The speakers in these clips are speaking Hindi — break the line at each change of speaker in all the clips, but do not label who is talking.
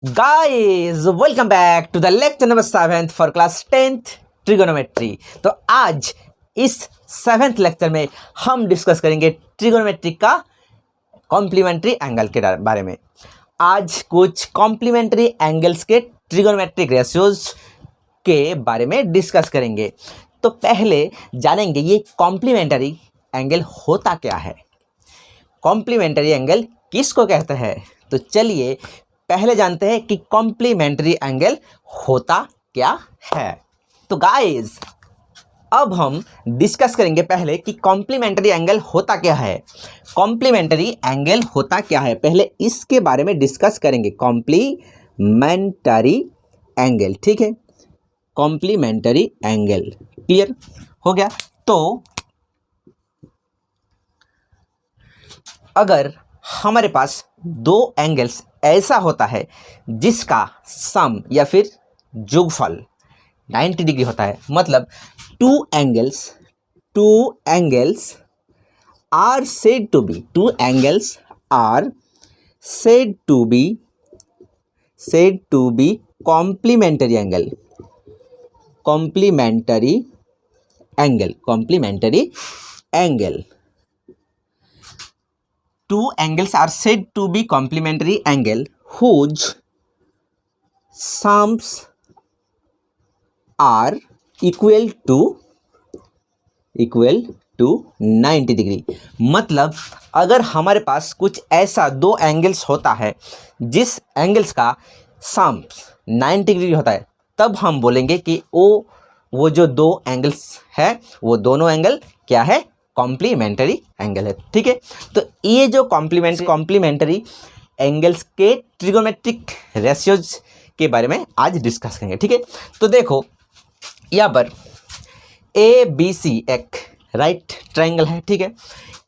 Guys welcome back to the lecture number 7 for class 10th trigonometry. तो आज इस 7th लेक्चर में हम डिस्कस करेंगे ट्रिगोनोमेट्री का कॉम्प्लीमेंट्री एंगल के बारे में। आज कुछ कॉम्प्लीमेंट्री एंगल्स के ट्रिगोनोमेट्रिक रेशियोज के बारे में डिस्कस करेंगे। तो पहले जानेंगे ये कॉम्प्लीमेंट्री एंगल होता क्या है, कॉम्प्लीमेंट्री एंगल किसको कहते हैं। तो चलिए पहले जानते हैं कि कॉम्प्लीमेंट्री एंगल होता क्या है। तो गाइस अब हम डिस्कस करेंगे पहले कि कॉम्प्लीमेंट्री एंगल होता क्या है। कॉम्प्लीमेंट्री एंगल होता क्या है पहले इसके बारे में डिस्कस करेंगे। कॉम्प्लीमेंट्री एंगल, ठीक है, कॉम्प्लीमेंट्री एंगल क्लियर हो गया। तो अगर हमारे पास दो एंगल्स ऐसा होता है जिसका सम या फिर जोगफल 90 डिग्री होता है, मतलब two angles are said to be complementary angle two angles are said to be complementary angle whose sums are equal to 90 degree. मतलब अगर हमारे पास कुछ ऐसा दो एंगल्स होता है जिस एंगल्स का सम्स 90 डिग्री होता है, तब हम बोलेंगे कि वो जो दो एंगल्स है वो दोनों एंगल क्या है, कॉम्प्लीमेंट्री एंगल है। ठीक है, तो ये जो कॉम्प्लीमेंट्री एंगल्स के ट्रिगोनोमेट्रिक रेशियोज के बारे में आज डिस्कस करेंगे। ठीक है, तो देखो यहाँ पर ए बी सी एक राइट ट्रायंगल है। ठीक है,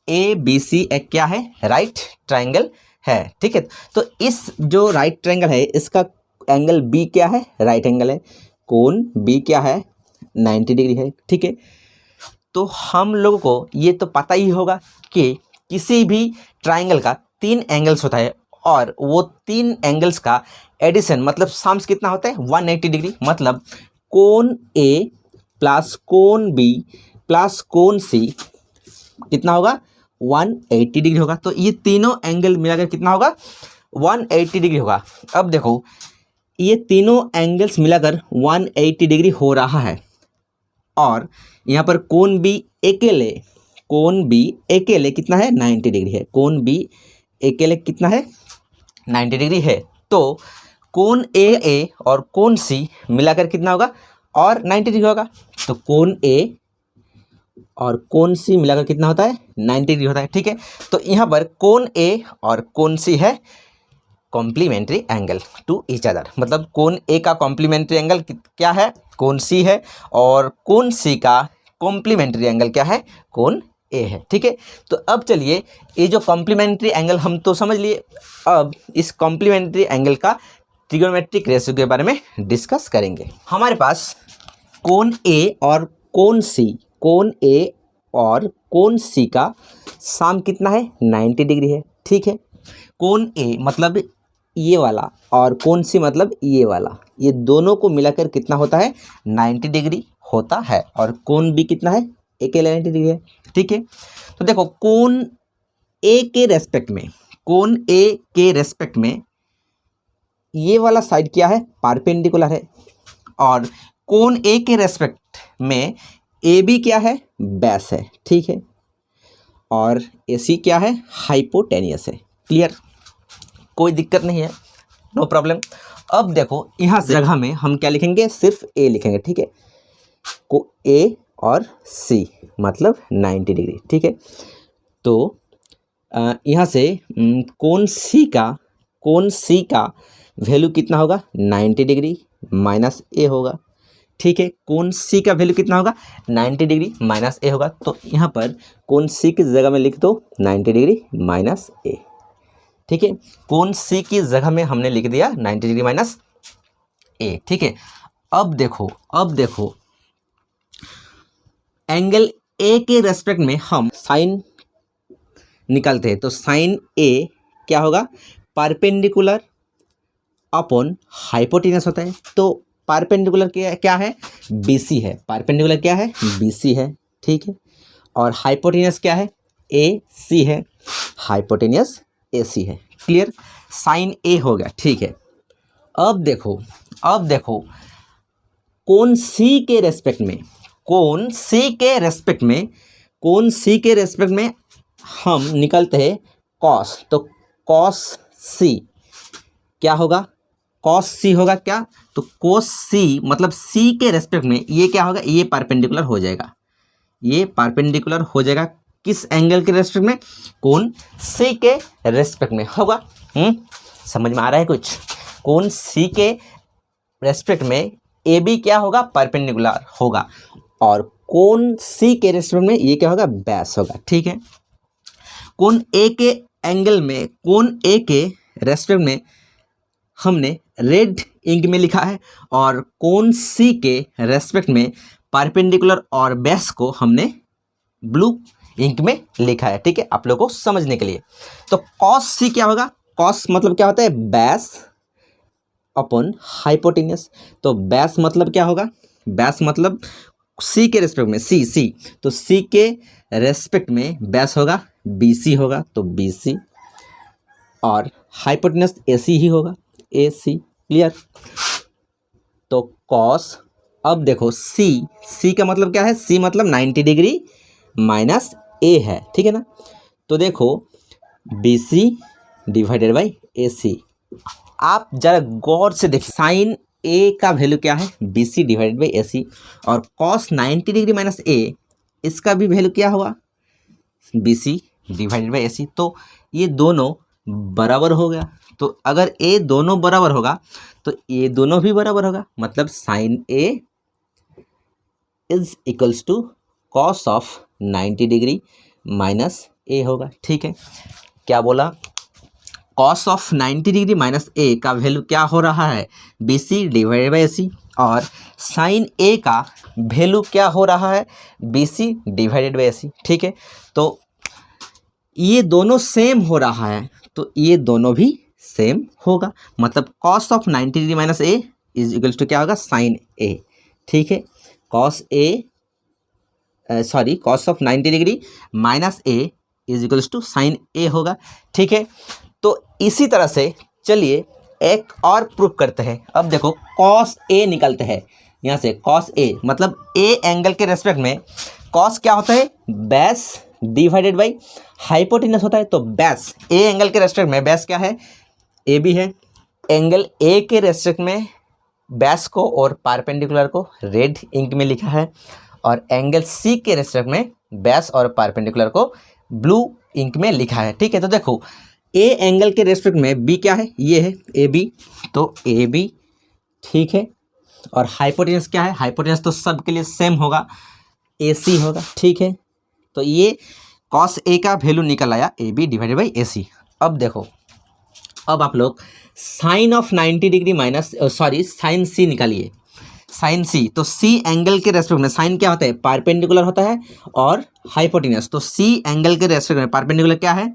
ए बी सी एक क्या है, राइट ट्रायंगल है। ठीक है, तो इस जो राइट ट्रायंगल है इसका एंगल बी क्या है, राइट एंगल है। कोण बी क्या है, 90 डिग्री है। ठीक है, तो हम लोगों को ये तो पता ही होगा कि किसी भी ट्रायंगल का तीन एंगल्स होता है और वो तीन एंगल्स का एडिशन मतलब सम्स कितना होता है, 180 डिग्री। मतलब कोण ए प्लस कोण बी प्लस कोण सी कितना होगा, 180 डिग्री होगा। तो ये तीनों एंगल मिलाकर कितना होगा, 180 डिग्री होगा। अब देखो ये तीनों एंगल्स मिलाकर 180 डिग्री हो रहा है और यहाँ पर कोण बी अकेले कितना है, 90 डिग्री है। कोण बी अकेले कितना है, 90 डिग्री है। तो कोण ए और कोण सी मिलाकर कितना होगा, और 90 डिग्री होगा। तो कोण ए और कोण सी मिलाकर कितना होता है, 90 डिग्री होता है। ठीक है, तो यहाँ पर कोण ए और कोण सी है complementary angle to each other. मतलब कोण ए का कॉम्प्लीमेंट्री एंगल क्या है, कोण सी है, और कोण सी का कॉम्प्लीमेंट्री एंगल क्या है, कोण ए है। ठीक है, तो अब चलिए ये जो कॉम्प्लीमेंट्री एंगल हम तो समझ लिए, अब इस कॉम्प्लीमेंट्री एंगल का ट्रिगोनोमेट्रिक रेशियो के बारे में डिस्कस करेंगे। हमारे पास कोण ए और कोण सी का सम कितना है, 90 डिग्री है। ठीक है, कोण ए मतलब ये वाला और कोण सी मतलब ये वाला, ये दोनों को मिलाकर कितना होता है, 90 डिग्री होता है। और कोण बी कितना है, अकेले 90 डिग्री है। ठीक है, तो देखो कोण ए के रेस्पेक्ट में ये वाला साइड क्या है, परपेंडिकुलर है, और कोण ए के रेस्पेक्ट में ए बी क्या है, बेस है। ठीक है, और ए सी क्या है, हाइपोटेनियस है। क्लियर, कोई दिक्कत नहीं है, नो प्रॉब्लम। अब देखो यहाँ जगह में हम क्या लिखेंगे, सिर्फ ए लिखेंगे। ठीक है, को ए और सी मतलब 90 डिग्री। ठीक है, तो यहाँ से कोण सी का वैल्यू कितना होगा, 90 डिग्री माइनस ए होगा। ठीक है, कोण सी का वैल्यू कितना होगा, 90 डिग्री माइनस ए होगा। तो यहाँ पर कोण सी की जगह में लिख दो 90 डिग्री माइनस ए। ठीक है, कोण सी की जगह में हमने लिख दिया 90 डिग्री माइनस ए। ठीक है, अब देखो एंगल ए के रेस्पेक्ट में हम साइन निकालते हैं। तो साइन ए क्या होगा, परपेंडिकुलर अपॉन हाइपोटेनस होता है। तो परपेंडिकुलर क्या है, BC है। परपेंडिकुलर क्या है, BC है, ठीक है। और हाइपोटेनस क्या है, AC है। हाइपोटेनस AC है। क्लियर, साइन A हो गया, ठीक है। अब देखो कोण C के रेस्पेक्ट में, कोण C के रेस्पेक्ट में हम निकलते हैं कॉस। तो कॉस C क्या होगा, कॉस C होगा क्या, तो कोस C मतलब C के रेस्पेक्ट में ये क्या होगा, ये परपेंडिकुलर हो जाएगा। ये परपेंडिकुलर हो जाएगा किस एंगल के रेस्पेक्ट में, कोण C के रेस्पेक्ट में होगा। समझ में आ रहा है कुछ। कोण C के रेस्पेक्ट में AB क्या होगा, परपेंडिकुलर होगा। और कोण C के रेस्पेक्ट में ये क्या होगा, बेस होगा, ठीक है। कोण A के एंगल में, कोण A के रेस्पेक्ट में हमने रेड इंक में लिखा है, और कोण C के रेस्पेक्ट में परपेंडिकुलर और बेस को हमने ब्लू इंक में लिखा है, ठीक है, आप लोगों को समझने के लिए। तो कॉस C क्या होगा, कॉस मतलब क्या होता है, बेस अपॉन हाइपोटेनस। तो बेस मतलब क्या होगा, बेस मतलब C के रेस्पेक्ट में, C तो C के रेस्पेक्ट में बेस होगा BC होगा, तो BC, और हाइपोटेनस AC ही होगा, AC। क्लियर। तो कॉस, अब देखो C का मतलब क्या है, C मतलब 90 डिग्री माइनस A है, ठीक है ना। तो देखो BC डिवाइडेड बाई AC, आप जरा गौर से देखिए, साइन A का वैल्यू क्या है, BC डिवाइडेड बाई AC, और कॉस 90 डिग्री माइनस A इसका भी वैल्यू क्या हुआ, BC डिवाइडेड बाई AC। तो ये दोनों बराबर हो गया। तो अगर A दोनों बराबर होगा तो ये दोनों भी बराबर होगा, मतलब sine A is equals to cos of 90 degree minus A होगा, ठीक है। क्या बोला, cos of 90 degree minus A का वैल्यू क्या हो रहा है, BC डिवाइडेड बाई AC, और साइन A का वैल्यू क्या हो रहा है, BC डिवाइडेड बाई AC, ठीक है। तो ये दोनों सेम हो रहा है, तो ये दोनों भी सेम होगा, मतलब cos of 90 degree minus A is equals to क्या होगा, साइन A, ठीक है। Cos of 90 degree minus A is equals to sine A होगा, ठीक है। तो इसी तरह से चलिए एक और प्रूफ करते हैं। अब देखो कॉस A निकलते हैं यहाँ से, कॉस A मतलब A एंगल के रेस्पेक्ट में कॉस क्या होता है, बेस डिवाइडेड बाई हाइपोटेनस होता है। तो बेस A एंगल के रेस्पेक्ट में बेस क्या है, AB है। एंगल A के रेस्पेक्ट में बेस को और परपेंडिकुलर को रेड इंक में लिखा है, और एंगल C के रेस्पेक्ट में बेस और परपेंडिकुलर को ब्लू इंक में लिखा है, ठीक है। तो देखो A एंगल के रेस्पेक्ट में B क्या है, ये है AB, तो AB, ठीक है। और हाइपोटेनस क्या है, हाइपोटेनस तो सब के लिए सेम होगा, AC होगा, ठीक है। तो ये cos A का वैल्यू निकल आया AB डिवाइडेड बाई AC। अब देखो, अब आप लोग sine of 90 degree minus sine C निकालिए, साइन C। तो C एंगल के रेस्पेक्ट में साइन क्या होता है, परपेंडिकुलर होता है, और हाइपोटेनस, तो C एंगल के रेस्पेक्ट में परपेंडिकुलर क्या है,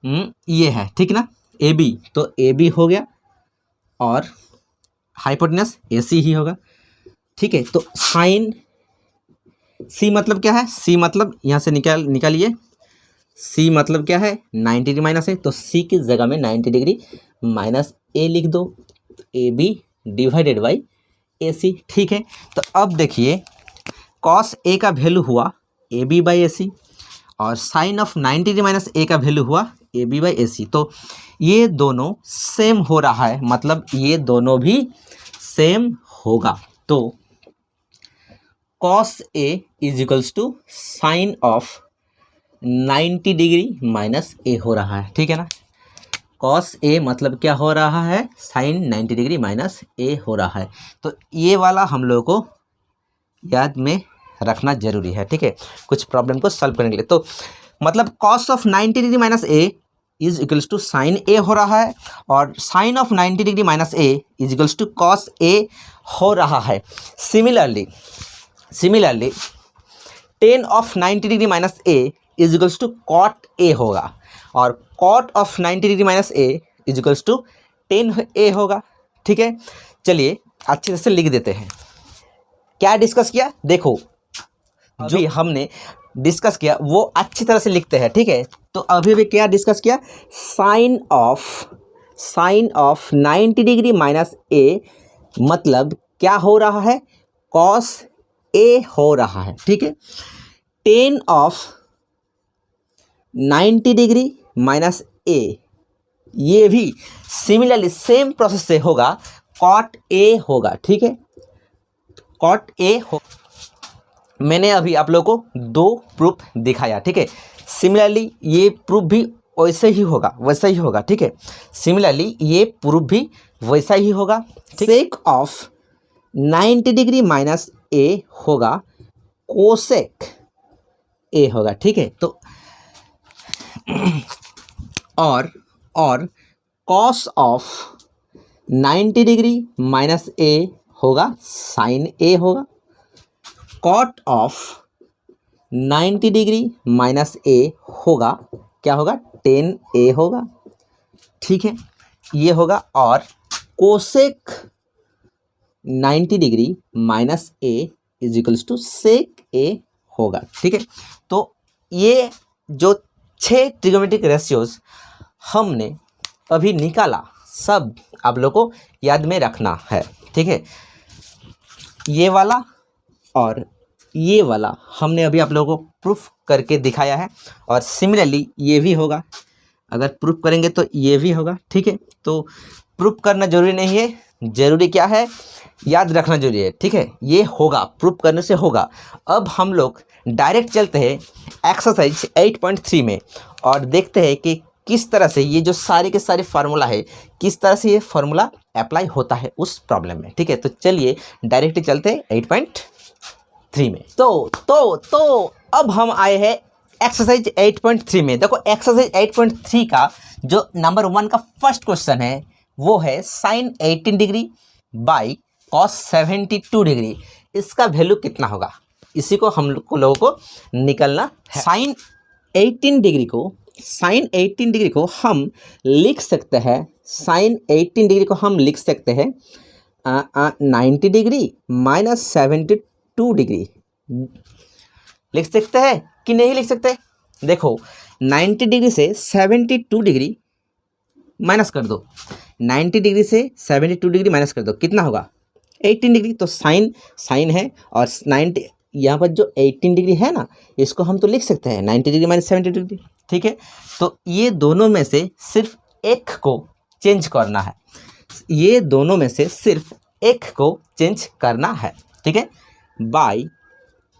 ये है, ठीक ना, AB, तो AB हो गया, और हाइपोटेनस AC ही होगा, ठीक है। तो साइन C मतलब क्या है, C मतलब यहाँ से निकालिए, C मतलब क्या है, 90 डिग्री माइनस है, तो C की जगह में 90 डिग्री माइनस A लिख दो, AB डिवाइडेड बाई AC, ठीक है। तो अब देखिए कॉस A का वैल्यू हुआ AB बाई AC, और sine of 90 degree minus A का वैल्यू हुआ AB बाई AC। तो ये दोनों सेम हो रहा है, मतलब ये दोनों भी सेम होगा। तो cos A is equals to sine of 90 degree minus A हो रहा है, ठीक है ना। कॉस A मतलब क्या हो रहा है, साइन 90 डिग्री माइनस A हो रहा है। तो ये वाला हम लोगों को याद में रखना जरूरी है, ठीक है, कुछ प्रॉब्लम को सॉल्व करने के लिए। तो मतलब cos of 90 degree minus A is equals to sine A हो रहा है, और sine of 90 degree minus A is equals to cos A हो रहा है। Similarly tan of 90 degree minus A is equals to cot A होगा, और cot of 90 degree minus A is equals to 10A होगा, ठीक है, चलिए अच्छे तरह से लिख देते हैं। क्या डिस्कस किया, देखो जो हमने डिस्कस किया वो अच्छी तरह से लिखते हैं, ठीक है। तो अभी क्या डिस्कस किया, साइन ऑफ 90 डिग्री माइनस ए मतलब क्या हो रहा है, कॉस ए हो रहा है, ठीक है। टेन ऑफ 90 डिग्री माइनस ए ये भी सिमिलरली सेम प्रोसेस से होगा, कॉट ए होगा, ठीक है, कॉट ए हो। मैंने अभी आप लोगों को दो प्रूफ दिखाया, ठीक है। सिमिलरली ये प्रूफ भी वैसा ही होगा, ठीक है। सिमिलरली ये प्रूफ भी वैसा ही होगा। सेक ऑफ 90 डिग्री माइनस ए होगा कोसेक ए होगा, ठीक है। तो और कॉस ऑफ 90 डिग्री माइनस ए होगा साइन ए होगा, कॉट ऑफ 90 डिग्री माइनस ए होगा क्या होगा, टेन ए होगा, ठीक है, ये होगा। और cosec 90 degree minus A is equals to sec A होगा, ठीक है। तो ये जो 6 ट्रिग्नोमेट्रिक रेशियोज हमने अभी निकाला सब आप लोगों को याद में रखना है, ठीक है। ये वाला और ये वाला हमने अभी आप लोगों को प्रूफ करके दिखाया है, और सिमिलरली ये भी होगा, अगर प्रूफ करेंगे तो ये भी होगा, ठीक है। तो प्रूफ करना जरूरी नहीं है, जरूरी क्या है, याद रखना जरूरी है, ठीक है। ये होगा, प्रूफ करने से होगा। अब हम लोग डायरेक्ट चलते हैं एक्सरसाइज 8.3 में और देखते हैं कि किस तरह से ये जो सारे के सारे फार्मूला है, किस तरह से ये फार्मूला अप्लाई होता है उस प्रॉब्लम में, ठीक है। तो चलिए डायरेक्ट चलते हैं 8.3 में। तो अब हम आए हैं एक्सरसाइज 8.3 में। देखो एक्सरसाइज 8.3 का जो नंबर 1 का फर्स्ट क्वेश्चन है वो है sine 18 degree by cos 72 degree, इसका वैल्यू कितना होगा, इसी को हम लोगों को निकलना है। साइन 18 डिग्री को हम लिख सकते हैं, साइन 18 डिग्री को हम लिख सकते हैं 90 डिग्री माइनस 72 डिग्री, लिख सकते हैं कि नहीं लिख सकते। देखो 90 डिग्री से 72 डिग्री माइनस कर दो, 90 डिग्री से 72 डिग्री माइनस कर दो, कितना होगा 18 डिग्री। तो साइन है और 90 यहाँ पर जो 18 डिग्री है ना, इसको हम तो लिख सकते हैं 90 डिग्री माइनस 72 डिग्री, ठीक है। तो ये दोनों में से सिर्फ एक को चेंज करना है, ये दोनों में से सिर्फ एक को चेंज करना है, ठीक है, बाई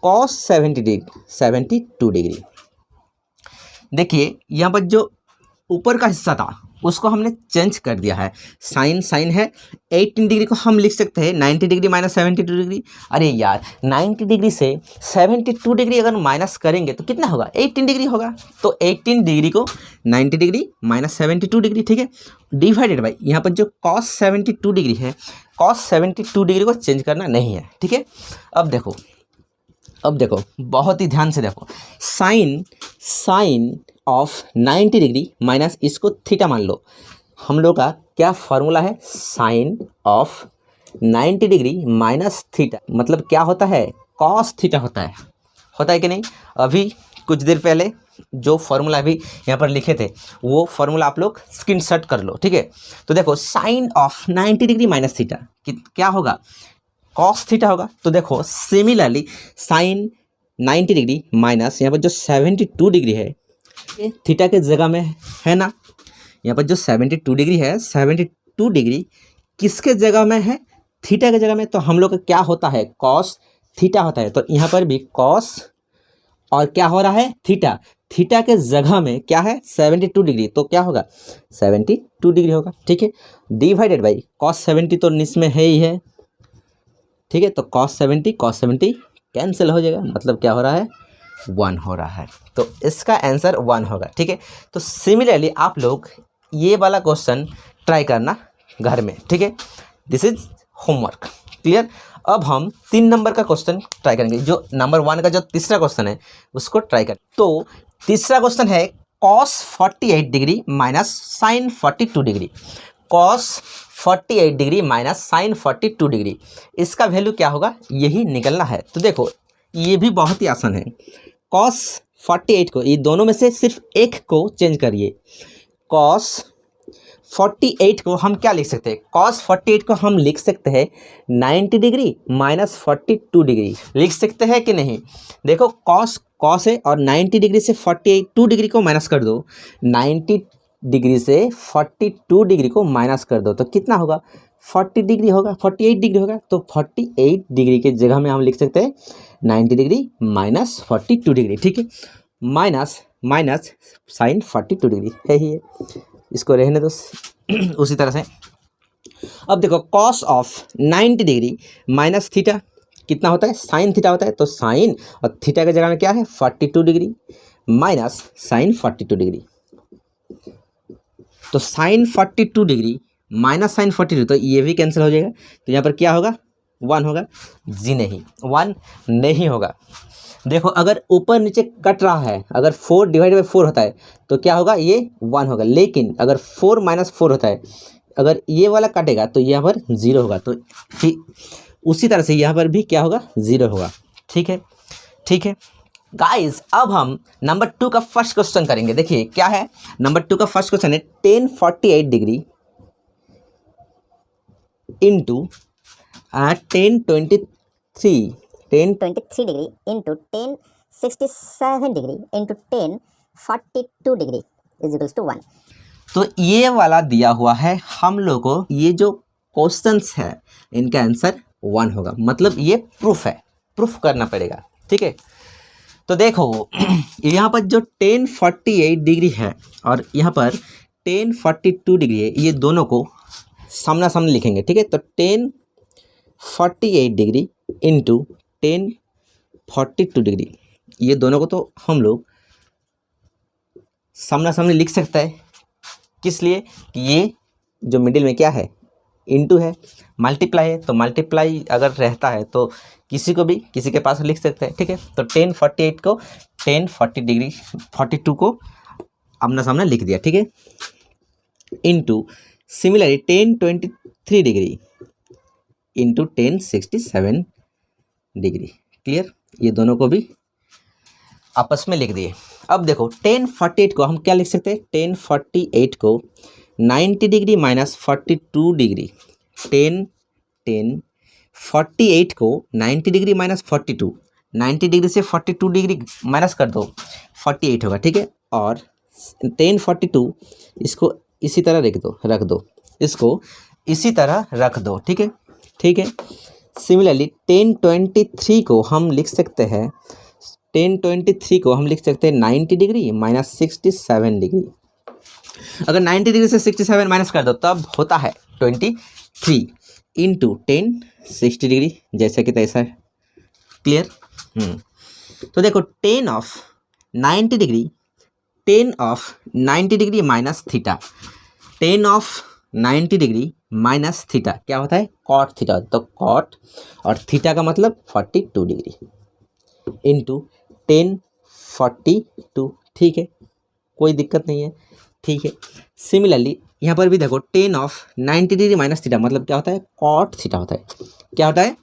कॉस 72 डिग्री। देखिए यहाँ पर जो ऊपर का हिस्सा था उसको हमने चेंज कर दिया है, साइन है 18 डिग्री को हम लिख सकते हैं 90 डिग्री माइनस 72 डिग्री। अरे यार 90 डिग्री से 72 डिग्री अगर माइनस करेंगे तो कितना होगा 18 डिग्री होगा। तो 18 डिग्री को 90 डिग्री माइनस 72 डिग्री, ठीक है, डिवाइडेड बाई यहाँ पर जो कॉस 72 डिग्री है, कॉस 72 डिग्री को चेंज करना नहीं है, ठीक है। अब देखो बहुत ही ध्यान से देखो, साइन ऑफ 90 डिग्री माइनस इसको थीटा मान लो, हम लोग का क्या फार्मूला है, sine of 90 degree minus theta मतलब क्या होता है, कॉस थीटा होता है कि नहीं। अभी कुछ देर पहले जो फार्मूला अभी यहाँ पर लिखे थे वो फार्मूला आप लोग स्क्रीनशॉट कर लो, ठीक है। तो देखो sine of 90 degree minus theta क्या होगा, कॉस थीटा होगा। तो देखो सिमिलरली साइन 90 डिग्री माइनस यहाँ पर जो 72 डिग्री है ये थीटा के जगह में है ना, यहाँ पर जो 72 डिग्री है 72 डिग्री किसके जगह में है, थीटा के जगह में। तो हम लोग का क्या होता है, कॉस थीटा होता है। तो यहाँ पर भी कॉस और क्या हो रहा है, थीटा के जगह में क्या है 72 डिग्री, तो क्या होगा 72 डिग्री होगा, ठीक है, डिवाइडेड बाई कॉस 70 तो इसमें है ही है, ठीक है। तो कॉस 70 कैंसिल हो जाएगा, मतलब क्या हो रहा है 1 हो रहा है। तो इसका आंसर 1 होगा, ठीक है। तो सिमिलरली आप लोग ये वाला क्वेश्चन ट्राई करना घर में, ठीक है, दिस इज होमवर्क, क्लियर। अब हम 3 नंबर का क्वेश्चन ट्राई करेंगे, जो नंबर 1 का जो तीसरा क्वेश्चन है उसको ट्राई करें। तो तीसरा क्वेश्चन है cos 48 degree minus sine 42 degree, cos 48 degree minus sine 42 degree, इसका वैल्यू क्या होगा यही निकलना है। तो देखो ये भी बहुत ही आसान है। कॉस 48 को ये दोनों में से सिर्फ एक को चेंज करिए। कॉस 48 को हम क्या लिख सकते हैं, कॉस 48 को हम लिख सकते हैं 90 डिग्री माइनस 42 डिग्री, लिख सकते हैं कि नहीं। देखो कॉस है और 90 डिग्री से 42 डिग्री को माइनस कर दो, 90 डिग्री से 42 डिग्री को माइनस कर दो तो कितना होगा 40 डिग्री होगा, 48 डिग्री होगा। तो 48 डिग्री के जगह में हम लिख सकते हैं 90 डिग्री माइनस 42 डिग्री, ठीक है। माइनस साइन 42 डिग्री है ही है, इसको रहने दो। उसी तरह से अब देखो cos of 90 degree minus theta कितना होता है, साइन थीटा होता है। तो साइन और थीटा के जगह में क्या है 42 डिग्री माइनस साइन 42 डिग्री। तो साइन 42 डिग्री माइनस साइन 42, तो ये भी कैंसिल हो जाएगा। तो यहाँ पर क्या होगा 1 होगा, जी नहीं 1 नहीं होगा। देखो अगर ऊपर नीचे कट रहा है, अगर 4 डिवाइड बाई 4 होता है तो क्या होगा ये 1 होगा, लेकिन अगर 4 माइनस 4 होता है, अगर ये वाला कटेगा तो यहाँ पर 0 होगा। तो उसी तरह से यहाँ पर भी क्या होगा 0 होगा, ठीक है। ठीक है गाइस, अब हम नंबर 2 का फर्स्ट क्वेश्चन करेंगे। देखिए क्या है, नंबर 2 का फर्स्ट क्वेश्चन है 1048 degree into 1023
degree into 1067 degree into 1042 degree is equals to 1।
तो ये वाला दिया हुआ है हम लोग को, ये जो क्वेश्चंस है इनका आंसर 1 होगा, मतलब ये प्रूफ है, प्रूफ करना पड़ेगा, ठीक है। तो देखो यहाँ पर जो 1048 डिग्री है और यहाँ पर 1042 डिग्री है, ये दोनों को सामना सामने लिखेंगे, ठीक है। तो 1048 डिग्री इंटू 1042 डिग्री, ये दोनों को तो हम लोग सामना सामने लिख सकते हैं। किस लिए कि ये जो मिडिल में क्या है इनटू है, मल्टीप्लाई है, तो मल्टीप्लाई अगर रहता है तो किसी को भी किसी के पास लिख सकते हैं, ठीक है। तो 1048 को 1040 डिग्री 42 को आमना सामना लिख दिया, ठीक है। Into similarly 1023 degree into 1067 degree, clear. ये दोनों को भी आपस में लिख दिए। अब देखो 1048 को हम क्या लिख सकते हैं, 1048 को 90 डिग्री माइनस 42 डिग्री, 48 को 90 डिग्री माइनस 42, 90 डिग्री से 42 डिग्री माइनस कर दो 48 होगा, ठीक है। और 1042 इसको इसी तरह रख दो इसको इसी तरह रख दो, ठीक है, ठीक है। सिमिलरली 1023 को हम लिख सकते हैं 90 डिग्री माइनस 67 डिग्री। अगर 90 डिग्री से 67 माइनस कर दो तब होता है 23 इंटू 1060 डिग्री, जैसा कि तैसा है, क्लियर। तो देखो 10 of 90 degree minus theta, 10 of 90 degree minus theta क्या होता है कॉट थीटा। तो कॉट और थीटा का मतलब 42 डिग्री इंटू 1042, ठीक है, कोई दिक्कत नहीं है, ठीक है। सिमिलरली यहाँ पर भी देखो 10 ऑफ 90 डिग्री माइनस थीटा मतलब क्या होता है कॉट थीटा होता है, क्या होता है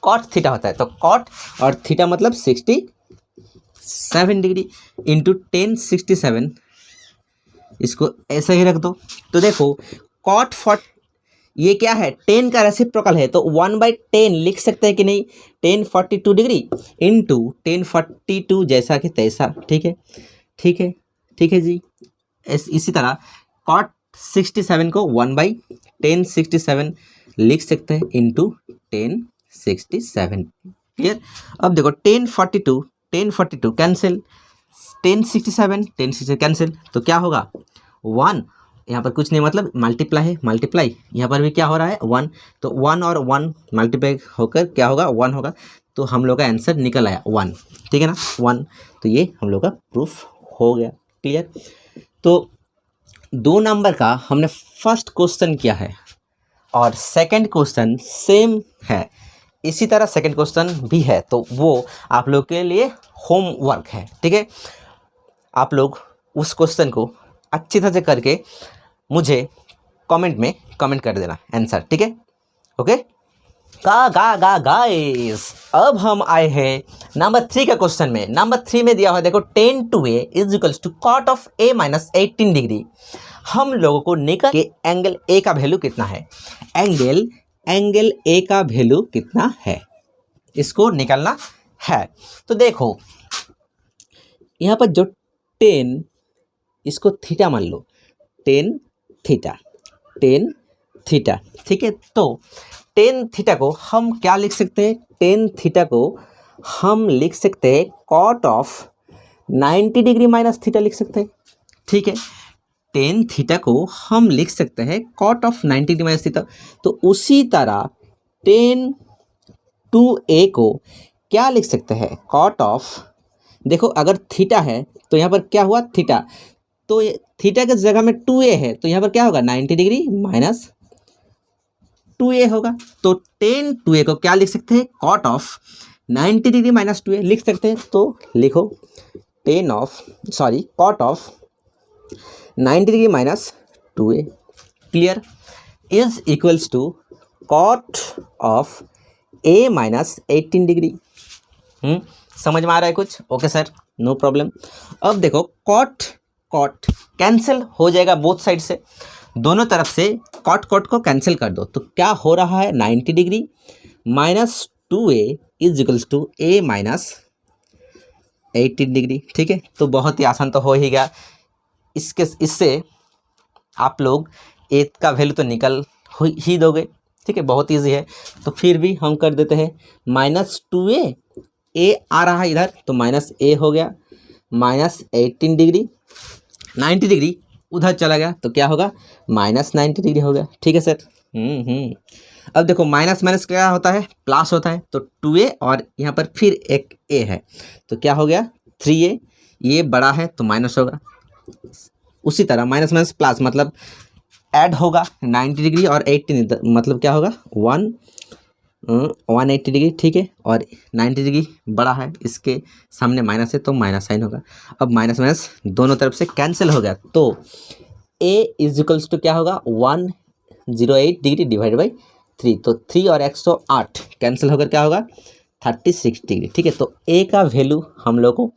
कॉट थीटा होता है। तो कॉट और थीटा मतलब 67 डिग्री इंटू 1067, इसको ऐसा ही रख दो। तो देखो कॉट ये क्या है 10 का रेसिप्रोकल है, तो 1/10 लिख सकते हैं कि नहीं, 1042 डिग्री इंटू 1042 जैसा कि तैसा, ठीक है, ठीक है, ठीक है जी। इसी तरह कॉट 67 को 1/1067 लिख सकते हैं इंटू 1067, क्लियर। अब देखो 1042 कैंसिल, 1067 कैंसिल, तो क्या होगा 1, यहाँ पर कुछ नहीं मतलब मल्टीप्लाई है, मल्टीप्लाई यहाँ पर भी क्या हो रहा है 1, तो 1 और 1 मल्टीप्लाई होकर क्या होगा 1 होगा। तो हम लोग का आंसर निकल आया 1, ठीक है ना 1। तो ये हम लोग का प्रूफ हो गया, क्लियर। तो 2 नंबर का हमने फर्स्ट क्वेश्चन किया है और सेकंड क्वेश्चन सेम है, इसी तरह सेकंड क्वेश्चन भी है, तो वो आप लोग के लिए होमवर्क है, ठीक है। आप लोग उस क्वेश्चन को अच्छी तरह से करके मुझे कमेंट में कमेंट कर देना आंसर, ठीक है। ओके गाइस, अब हम आए हैं नंबर 3 का क्वेश्चन में। नंबर 3 में दिया हुआ है, देखो 10 to a is equals to cot of a minus 18 degree. हम लोगों को निकल के एंगल a का वैल्यू कितना है, एंगल a का वैल्यू कितना है, इसको निकालना है। तो देखो यहाँ पर जो 10, इसको थीटा मान लो, 10 थीटा, ठीक है। तो 10 थीटा को हम क्या लिख सकते हैं, 10 थीटा को हम लिख सकते हैं cot of 90 degree minus theta लिख सकते हैं, ठीक है। 10 थीटा को हम लिख सकते हैं cot of 90 degree minus theta. तो उसी तरह 10 to a को क्या लिख सकते हैं, कॉट ऑफ, देखो अगर थीटा है तो यहाँ पर क्या हुआ थीटा, तो थीटा के जगह में 2a है, तो यहाँ पर क्या होगा 90 डिग्री माइनस 2a होगा। तो 10 to a को क्या लिख सकते हैं, cot of 90 degree minus 2a लिख सकते हैं। तो लिखो cot of 90 degree minus 2a clear is equals to cot of a minus 18 degree. समझ में आ रहा है कुछ? Okay sir, no problem. अब देखो कॉट कैंसिल हो जाएगा बोथ साइड से, दोनों तरफ से कॉट को कैंसिल कर दो। तो क्या हो रहा है, 90 degree minus 2a is equals to a minus 18 degree, ठीक है। तो बहुत ही आसान तो हो ही गया, इससे आप लोग a का वैल्यू तो निकल ही दोगे, ठीक है, बहुत ईजी है। तो फिर भी हम कर देते हैं माइनस 2a, a आ रहा है इधर तो माइनस a हो गया, माइनस 18 डिग्री, 90 डिग्री उधर चला गया तो क्या होगा, माइनस 90 डिग्री हो गया, ठीक है सर। अब देखो माइनस माइनस क्या होता है, प्लस होता है। तो 2a और यहाँ पर फिर एक a है, तो क्या हो गया 3a, ये बड़ा है तो माइनस होगा। उसी तरह माइनस माइनस प्लस मतलब ऐड होगा, 90 डिग्री और 18 मतलब क्या होगा 180 डिग्री, ठीक है। और 90 डिग्री बड़ा है, इसके सामने माइनस है तो माइनस साइन होगा। अब माइनस माइनस दोनों तरफ से कैंसिल हो गया, तो a इज इक्वल्स टू क्या होगा 108 डिग्री डिवाइड बाई 3। तो 3 और 108 कैंसिल होकर क्या होगा 36 डिग्री, ठीक है। तो a का वैल्यू हम लोग को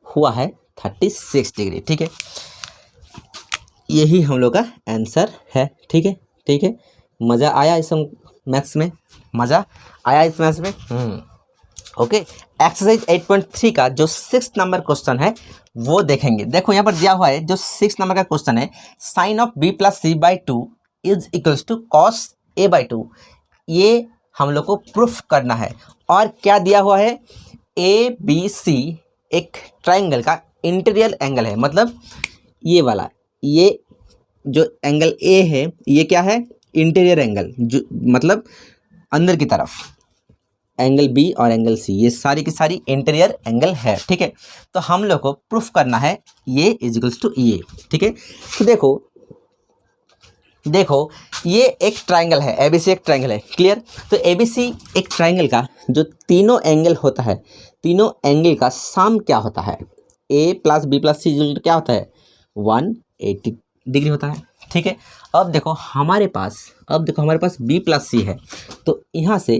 हुआ है 36 डिग्री, ठीक है। यही हम लोग का आंसर है, ठीक है। मज़ा आया इस मैथ्स में, ओके। एक्सरसाइज 8.3 का जो 6 नंबर क्वेश्चन है वो देखेंगे। देखो यहाँ पर दिया हुआ है जो 6 नंबर का क्वेश्चन है, sine of b plus C by 2 is equals to cos a by 2। ये हम लोग को प्रूफ करना है। और क्या दिया हुआ है, ABC एक ट्राइंगल का इंटीरियर एंगल है, मतलब ये वाला, ये जो एंगल A है ये क्या है, इंटीरियर एंगल, जो मतलब अंदर की तरफ, एंगल B और एंगल C ये सारी की सारी इंटीरियर एंगल है, ठीक है। तो हम लोग को प्रूफ करना है ये इज इक्वल्स टू ये, ठीक है। तो देखो ये एक ट्राइंगल है, ABC एक ट्राइंगल है, क्लियर। तो ABC एक ट्राइंगल का जो तीनों एंगल होता है, तीनों एंगल का सम क्या होता है, A plus B plus C क्या होता है 180 डिग्री होता है, ठीक है। अब देखो हमारे पास B प्लस C है, तो यहाँ से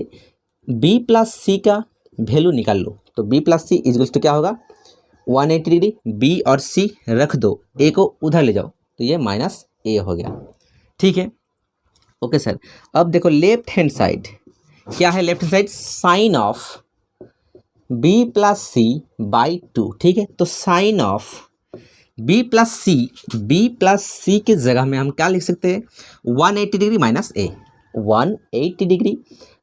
B प्लस C का वैल्यू निकाल लो। तो B plus C is to क्या होगा 180 डिग्री, B और C रख दो, A को उधर ले जाओ तो ये माइनस A हो गया, ठीक है। Okay sir. अब देखो लेफ्ट हैंड साइड क्या है, left hand side sine of B plus C by 2, ठीक है। तो sine of B plus C के जगह में हम क्या लिख सकते हैं 180 degree minus A, 180 degree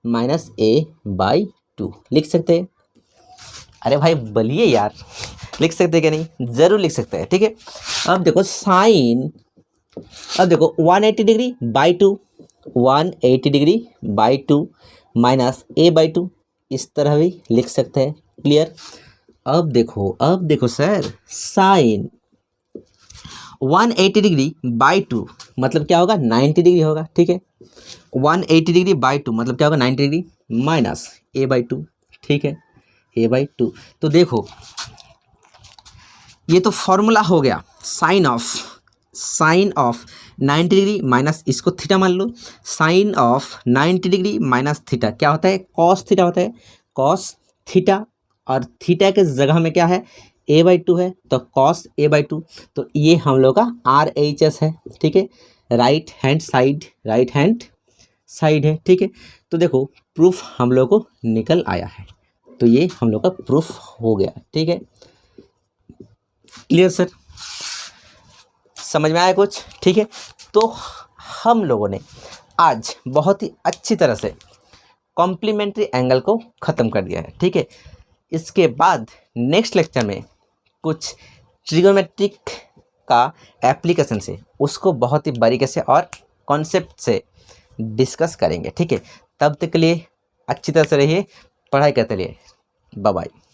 minus A by 2 लिख सकते हैं। अरे भाई बोलिए यार, लिख सकते हैं क्या नहीं, ज़रूर लिख सकते हैं, ठीक है। अब देखो 180 degree by 2, 180 degree by 2 minus A by 2, इस तरह भी लिख सकते हैं, क्लियर। अब देखो सर साइन 180 डिग्री बाई 2 मतलब क्या होगा 90 डिग्री होगा, ठीक है। 180 डिग्री बाई 2 मतलब क्या होगा 90 डिग्री माइनस A बाई 2, ठीक है, A बाई 2। तो देखो ये तो फॉर्मूला हो गया साइन ऑफ 90 डिग्री माइनस इसको थीटा मान लो, sine of 90 degree minus theta क्या होता है, कॉस थीटा होता है, कॉस थीटा, और थीटा के जगह में क्या है, a/2 है, तो कॉस a/2, तो ये हम लोग का RHS है, ठीक है, राइट हैंड साइड है, ठीक है। तो देखो प्रूफ हम लोग को निकल आया है, तो ये हम लोग का प्रूफ हो गया, ठीक है। क्लियर सर, समझ में आया कुछ, ठीक है। तो हम लोगों ने आज बहुत ही अच्छी तरह से कॉम्प्लीमेंट्री एंगल को ख़त्म कर दिया है, ठीक है। इसके बाद नेक्स्ट लेक्चर में कुछ ट्रिगोमेट्रिक का एप्लीकेशन से उसको बहुत ही बारीकी से और कॉन्सेप्ट से डिस्कस करेंगे, ठीक है। तब तक के लिए अच्छी तरह से रहिए, पढ़ाई करते रहिए, बाय बाय।